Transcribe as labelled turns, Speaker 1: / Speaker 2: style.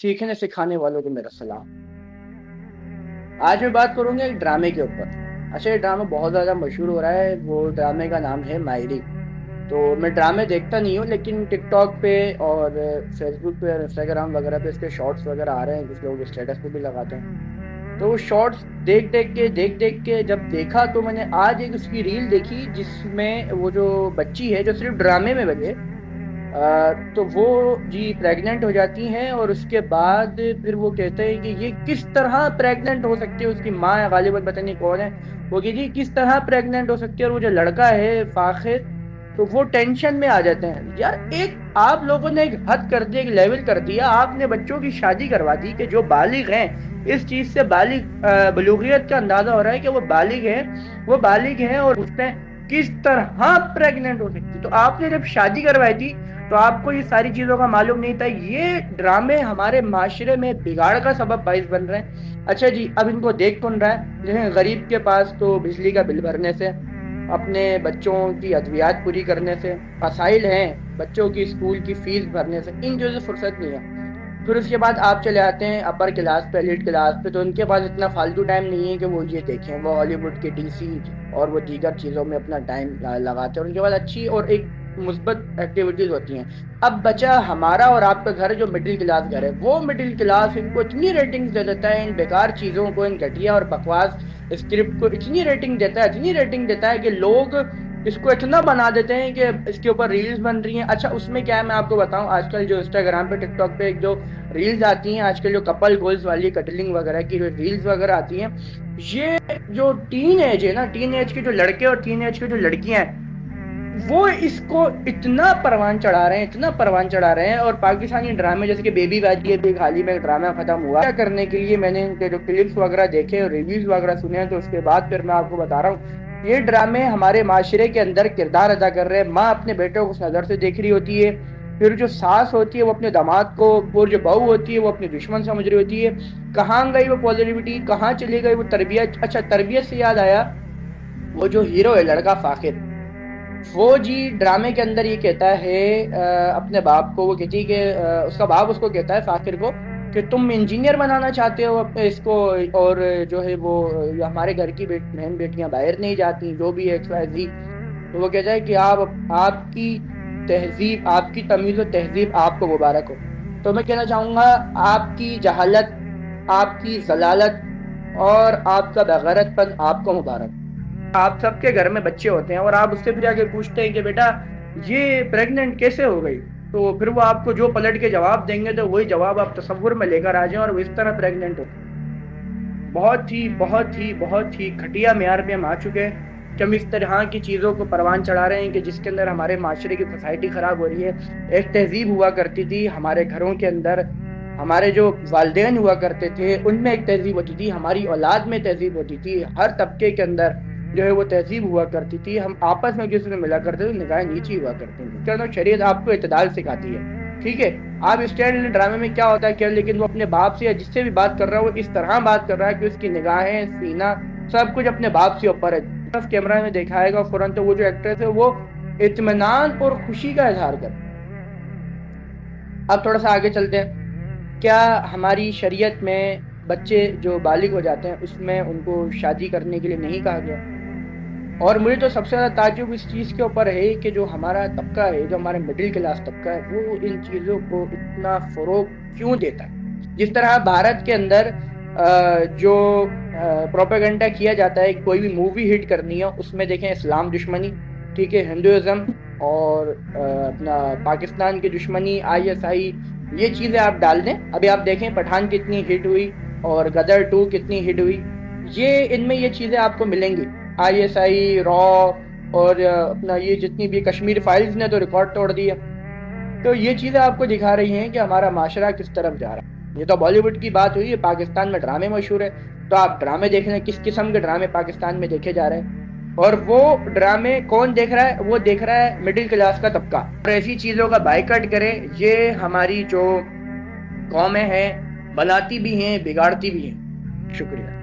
Speaker 1: सीखने सिखाने वालों को मेरा सलाम। आज मैं बात करूंगा एक ड्रामे के ऊपर। अच्छा, ये ड्रामा बहुत ज़्यादा मशहूर हो रहा है। वो ड्रामे का नाम है मायरी। तो मैं ड्रामे देखता नहीं हूँ, लेकिन टिकटॉक पे और फेसबुक पे और इंस्टाग्राम वगैरह पे इसके शॉर्ट्स वगैरह आ रहे हैं, कुछ लोग स्टेटस पे भी लगाते हैं। तो वो शॉर्ट्स देख देख के जब देखा तो मैंने आज एक उसकी रील देखी, जिसमें वो जो बच्ची है जो सिर्फ ड्रामे में बने, तो वो जी प्रेग्नेंट हो जाती हैं। और उसके बाद फिर वो कहते हैं कि ये किस तरह प्रेग्नेंट हो सकती है। उसकी माँ या गालिबन पता नहीं कौन है, वो कि जी किस तरह प्रेग्नेंट हो सकती है। और वो जो लड़का है फाखिर, तो वो टेंशन में आ जाते हैं। यार, एक आप लोगों ने एक हद कर दी, एक लेवल कर दिया। आपने बच्चों की शादी करवा दी कि जो बालिग हैं। इस चीज से बलूगियत का अंदाजा हो रहा है कि वो बालिग हैं और उसने किस तरह प्रेग्नेंट हो सकती। तो आपने जब शादी करवाई थी तो आपको ये सारी चीजों का मालूम नहीं था। ये ड्रामे हमारे माशरे में बिगाड़ का सबब बाइस बन रहे हैं। अच्छा जी, अब इनको देख कौन रहा है? जैसे गरीब के पास तो बिजली का बिल भरने से, अपने बच्चों की अद्वियात पूरी करने से, मसाइल हैं बच्चों की स्कूल की फीस भरने से, इन चीज़ों से फुर्सत नहीं है। फिर उसके बाद आप चले आते हैं अपर क्लास पे, एलिट क्लास पे, तो उनके पास इतना फालतू टाइम नहीं है कि वो ये देखें। वो हॉलीवुड के डीसी और वो दीगर चीज़ों में अपना टाइम लगाते हैं। उनके पास अच्छी और एक मुस्बत एक्टिविटीज़ होती हैं। अब बचा हमारा और आपका घर, जो मिडिल क्लास घर है, वो मिडिल क्लास इनको इतनी रेटिंग्स दे देता है, इन बेकार चीज़ों को, इन घटिया और बकवास स्क्रिप्ट को इतनी रेटिंग देता है कि लोग इसको इतना बना देते हैं कि इसके ऊपर रील्स बन रही हैं। अच्छा, उसमें क्या है मैं आपको बताऊं, आजकल जो इंस्टाग्राम पे टिकटॉक पे एक जो रील्स आती हैं, आजकल जो कपल गोल्स वाली कटलिंग वगैरह की जो रील्स वगैरह आती हैं, ये जो टीन एज है ना, टीन एज के जो लड़के और टीन एज की जो लड़कियां हैं, वो इसको इतना परवान चढ़ा रहे हैं। और पाकिस्तानी ड्रामे जैसे कि बेबी बाजी, अभी हाल ही में ड्रामा खत्म हुआ, क्या करने के लिए मैंने इनके जो क्लिप्स वगैरह देखे और रिव्यूज वगैरह सुने हैं, तो उसके बाद फिर मैं आपको बता रहा हूँ। ये ड्रामे हमारे माशरे के अंदर किरदार अदा कर रहे हैं। माँ अपने बेटों को उस नज़र से देख रही होती है, फिर जो सास होती है वो अपने दामाद को, और जो बहू होती है वो अपने दुश्मन समझ रही होती है। कहाँ गई वो पॉजिटिविटी, कहाँ चली गई वो तरबियत। अच्छा, तरबियत से याद आया, वो जो हीरो है लड़का फाखिर, वो जी ड्रामे के अंदर ये कहता है अपने बाप को, वो कहती है कि उसका बाप उसको कहता है फाखिर को कि तुम इंजीनियर बनाना चाहते हो अपने इसको, और जो है वो हमारे घर की बहन बेटियां बाहर नहीं जाती, जो भी एक्स वाई जी। तो वो कहता है कि आपकी तहजीब, आपकी तमीज़ और तहजीब आपको मुबारक हो। तो मैं कहना चाहूँगा, आपकी जहालत, आपकी जलालत और आपका बेगैरतपन आपको मुबारक। आप सबके घर में बच्चे होते हैं और आप उससे फिर आके पूछते हैं कि बेटा ये प्रेग्नेंट कैसे हो गई, तो फिर वो आपको जो पलट के जवाब देंगे, तो वही जवाब आप तसव्वुर में लेकर आ जाएं और वो इस तरह प्रेग्नेंट हो। बहुत ही घटिया मेयार पे हम आ चुके हैं कि हम इस तरह की चीज़ों को परवान चढ़ा रहे हैं कि जिसके अंदर हमारे माशरे की सोसाइटी ख़राब हो रही है। एक तहजीब हुआ करती थी हमारे घरों के अंदर, हमारे जो वालिदैन हुआ करते थे उनमें एक तहजीब होती थी, हमारी औलाद में तहजीब होती थी, हर तबके के अंदर जो है वो तहजीब हुआ करती थी। हम आपस में किसी से मिला करते थे, निगाहें नीची हुआ करती थी। क्या शरीयत आपको इत्तेदाल सिखाती है, ठीक है। आप स्टैंड ड्रामे में क्या होता है क्या, लेकिन वो अपने बाप से या जिससे भी बात कर रहा है वो इस तरह बात कर रहा है कि उसकी निगाहें, सीना, सब कुछ अपने बाप से ऊपर है। बस कैमरा में दिखाएगा फौरन, तो वो जो एक्ट्रेस है वो इत्मीनान और खुशी का इजहार कर। अब थोड़ा सा आगे चलते हैं। क्या हमारी शरीयत में बच्चे जो बालिग हो जाते हैं उसमें उनको शादी करने के लिए नहीं कहा गया? और मुझे तो सबसे ज़्यादा ताज्जुब इस चीज़ के ऊपर है कि जो हमारा तबका है, जो हमारा मिडिल क्लास तबका है, वो इन चीज़ों को इतना फ़रोग़ क्यों देता है। जिस तरह भारत के अंदर जो प्रोपेगेंडा किया जाता है, कोई भी मूवी हिट करनी है उसमें देखें इस्लाम दुश्मनी, ठीक है, हिंदुज़म और अपना पाकिस्तान की दुश्मनी, ISI, ये चीज़ें आप डाल दें। अभी आप देखें पठान कितनी हिट हुई और गदर 2 कितनी हिट हुई, ये इनमें ये चीज़ें आपको मिलेंगी। ISI, रॉ और अपना ये जितनी भी कश्मीर फाइल्स ने तो रिकॉर्ड तोड़ दिया। तो ये चीज़ें आपको दिखा रही हैं कि हमारा माशरा किस तरफ जा रहा है। ये तो बॉलीवुड की बात हुई है, पाकिस्तान में ड्रामे मशहूर है, तो आप ड्रामे देख रहे हैं, किस किस्म के ड्रामे पाकिस्तान में देखे जा रहे हैं। और वो ड्रामे कौन देख रहा है? वो देख रहा है मिडिल क्लास का तबका। और ऐसी चीज़ों का बाइकआउट करें। ये हमारी जो कौमें हैं बनाती भी हैं, बिगाड़ती भी हैं। शुक्रिया।